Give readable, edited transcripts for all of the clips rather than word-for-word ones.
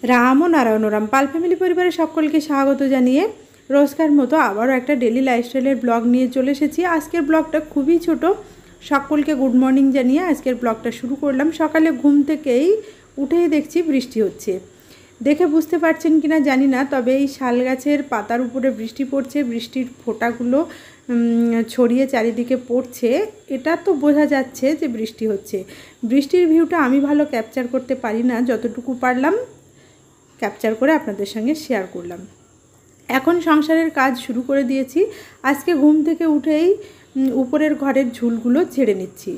राम और नारायण राम पाल फैमिली परिवार सकलके स्वागत जानिए रोजकार मतो आबारो एक डेली लाइफस्टाइलेर ब्लग निये चले एसेछि। आजकेर ब्लगटा खूबई छोटो। सकलके गुड मर्निंग जानिए आजकेर ब्लगटा शुरू करलाम। सकाले घुम थेकेई उठेई देखछि बृष्टि होच्छे। देखे बुझते पारछेन किना जानि ना, तबे एई शाल गाछेर पातार उपरे बृष्टि पड़छे, बृष्टिर फोटागुलो छड़िए चारिदिके पड़छे। एटा तो बोझा जाच्छे जे बृष्टि होच्छे। बृष्टिर भिउटा आमी भालो क्यापचार करते पारि ना, যতটুকু पारलाम ক্যাপচার করে আপনাদের সঙ্গে শেয়ার করলাম। এখন সংসারের কাজ শুরু করে দিয়েছি। আজকে ঘুম থেকে উঠেই উপরের ঘরের ঝুলগুলো ঝেড়ে নিচ্ছি।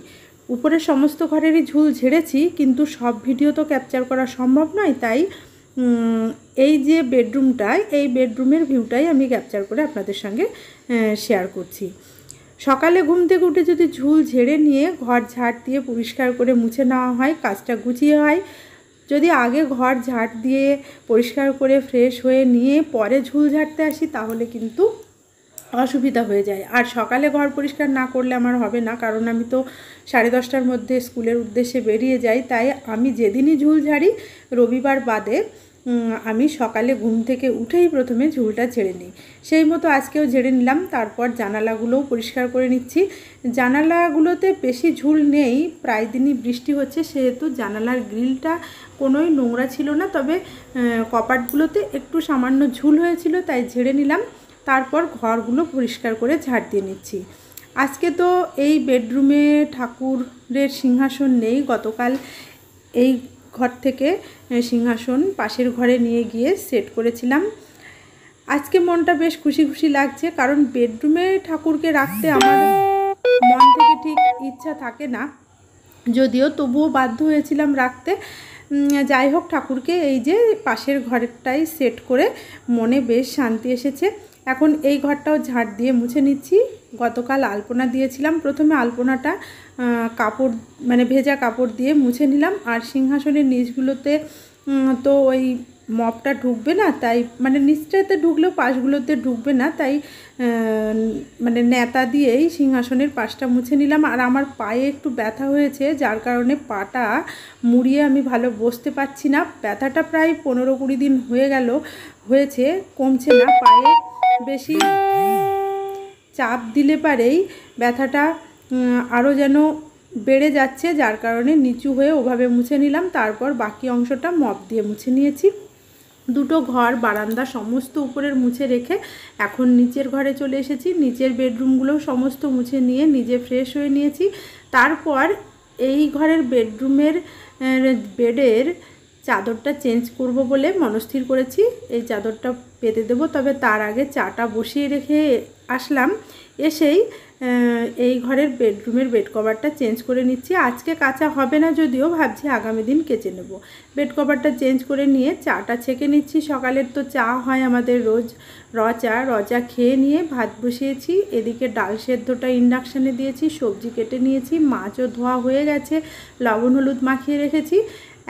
উপরের সমস্ত ঘরেরই ঝুল ঝেড়েছি, কিন্তু সব ভিডিও তো ক্যাপচার করা সম্ভব নয়, তাই এই যে বেডরুমটায়, এই বেডরুমের ভিউটাই আমি ক্যাপচার করে আপনাদের সঙ্গে শেয়ার করছি। সকালে ঘুম থেকে উঠে যদি ঝুল ঝেড়ে নিয়ে ঘর ঝাড় দিয়ে পরিষ্কার করে মুছে নেওয়া হয়, কাজটা গুছিয়ে হয়। যদি আগে ঘর ঝাড় দিয়ে পরিষ্কার করে ফ্রেশ হয়ে নিয়ে পরে ঝুল ঝাড়তে আসি তাহলে কিন্তু অসুবিধা হয়ে যায়। আর সকালে ঘর পরিষ্কার না করলে আমার হবে না, কারণ আমি তো 10:30টার মধ্যে স্কুলের উদ্দেশ্যে বেরিয়ে যাই। তাই আমি যেদিনই ঝুল ঝাড়ি, রবিবার বাদে আমি সকালে ঘুম থেকে উঠেই প্রথমে ঝুলটা ঝেড়ে নিই। সেই মতো আজকেও ঝেড়ে নিলাম। তারপর জানালাগুলোও পরিষ্কার করে নিচ্ছি। জানালাগুলোতে বেশি ঝুল নেই, প্রায় দিনই বৃষ্টি হচ্ছে, সেহেতু জানালার গ্রিলটা কোনোই নোংরা ছিল না, তবে কপাটগুলোতে একটু সামান্য ঝুল হয়েছিল, তাই ঝেড়ে নিলাম। তারপর ঘরগুলো পরিষ্কার করে ঝাড় দিয়ে নিচ্ছি। আজকে তো এই বেডরুমে ঠাকুরের সিংহাসন নেই। গতকাল এই ঘর থেকে সিংহাসন পাশের ঘরে নিয়ে গিয়ে সেট করেছিলাম। আজকে মনটা বেশ খুশি খুশি লাগছে, কারণ বেডরুমে ঠাকুরকে রাখতে আমার মন থেকে ঠিক ইচ্ছা থাকে না, যদিও তবুও বাধ্য হয়েছিলাম রাখতে। যাই হোক, ঠাকুরকে এই যে পাশের ঘরেরটাই সেট করে মনে বেশ শান্তি এসেছে। এখন এই ঘরটাও ঝাড় দিয়ে মুছে নিচ্ছি। গতকাল আলপনা দিয়েছিলাম, প্রথমে আলপনাটা কাপড় মানে ভেজা কাপড় দিয়ে মুছে নিলাম। আর সিংহাসনের নিচগুলোতে তো ওই মপটা ঢুকবে না, তাই মানে নিচটাতে ঢুকলেও পাশগুলোতে ঢুকবে না, তাই মানে ন্যাতা দিয়েই সিংহাসনের পাশটা মুছে নিলাম। আর আমার পায়ে একটু ব্যথা হয়েছে, যার কারণে পাটা মুড়িয়ে আমি ভালো বসতে পারছি না। ব্যথাটা প্রায় 15-20 দিন হয়েছে, কমছে না। পায়ে বেশি চাপ দিলে পারেই ব্যথাটা আরও যেন বেড়ে যাচ্ছে, যার কারণে নিচু হয়ে ওভাবে মুছে নিলাম। তারপর বাকি অংশটা মপ দিয়ে মুছে নিয়েছি। দুটো ঘর, বারান্দা সমস্ত উপরের মুছে রেখে এখন নিচের ঘরে চলে এসেছি। নিচের বেডরুমগুলোও সমস্ত মুছে নিয়ে নিজে ফ্রেশ হয়ে নিয়েছি। তারপর এই ঘরের বেডরুমের বেডের চাদরটা চেঞ্জ করব বলে মনস্থির করেছি। এই চাদরটা পেতে দেবো, তবে তার আগে চাটা বসিয়ে রেখে আসলাম। এসেই এই ঘরের বেডরুমের বেড কভারটা চেঞ্জ করে নিচ্ছি। আজকে কাচা হবে না, যদিও ভাবছি আগামী দিন কেচে নেব। বেড কভারটা চেঞ্জ করে নিয়ে চাটা ছেঁকে নিচ্ছি। সকালের তো চা হয় আমাদের রোজ, র চা খেয়ে নিয়ে ভাত বসিয়েছি। এদিকে ডাল সেদ্ধটা ইন্ডাকশানে দিয়েছি, সবজি কেটে নিয়েছি, মাছও ধোয়া হয়ে গেছে, লবণ হলুদ মাখিয়ে রেখেছি।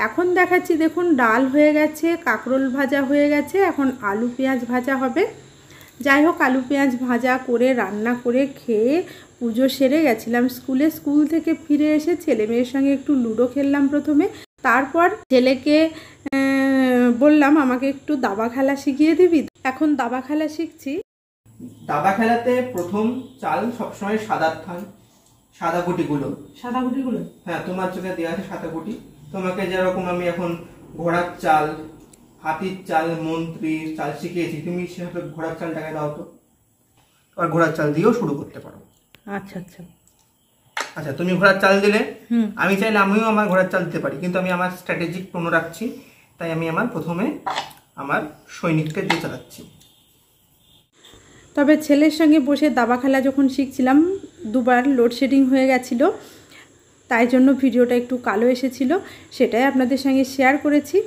এখন দেখাচ্ছি, দেখুন ডাল হয়ে গেছে, কাঁকরোল ভাজা হয়ে গেছে, এখন আলু পেঁয়াজ ভাজা হবে। যাই হোক, আলু পেঁয়াজ ভাজা করে রান্না করে খেয়ে পুজো সেরে গেছিলাম স্কুলে। স্কুল থেকে ফিরে এসে ছেলে মেয়ের সঙ্গে একটু লুডো খেললাম প্রথমে। তারপর ছেলেকে বললাম আমাকে একটু দাবা খেলা শিখিয়ে দিবি। এখন দাবা খেলা শিখছি। দাবা খেলাতে প্রথম চাল সবসময় সাদা গুটিগুলো। হ্যাঁ, তোমার চোখে দেওয়া আছে সাদা গুটি। তোমাকে যেরকম আমি এখন ঘোড়ার চাল, হাতির চাল, মন্ত্রীর চাল শিখিয়েছি, তুমি সেভাবে ঘোড়ার চালটাকে দাও তো। আর ঘোড়ার চাল দিয়েও শুরু করতে পারো। আচ্ছা আচ্ছা আচ্ছা, তুমি ঘোড়ার চাল দিলে, আমি চাইলে আমিও আমার ঘোড়ার চাল দিতে পারি, কিন্তু আমি আমার স্ট্র্যাটেজিক প্রোনো রাখছি, তাই আমি প্রথমে আমার সৈনিককে দিয়ে চালাচ্ছি। তবে ছেলের সঙ্গে বসে দাবা খেলা যখন শিখছিলাম, দুবার লোডশেডিং হয়ে গেছিলো, তাই জন্য ভিডিওটা একটু কালো এসেছিলো, সেটাই আপনাদের সঙ্গে শেয়ার করেছি।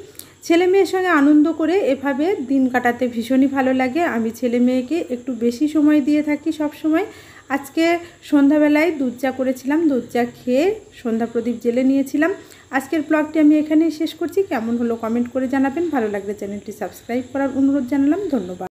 ছেলে মেয়ের সঙ্গে আনন্দ করে এভাবে দিন কাটাতে ভীষণই ভালো লাগে। আমি ছেলে মেয়েকে একটু বেশি সময় দিয়ে থাকি সব সময়। আজকে সন্ধ্যাবেলায় দুধ চা করেছিলাম, দুধ চা খেয়ে সন্ধ্যা প্রদীপ জ্বেলে নিয়েছিলাম। আজকের ব্লগটি আমি এখানেই শেষ করছি। কেমন হলো কমেন্ট করে জানাবেন। ভালো লাগলে চ্যানেলটি সাবস্ক্রাইব করার অনুরোধ জানালাম। ধন্যবাদ।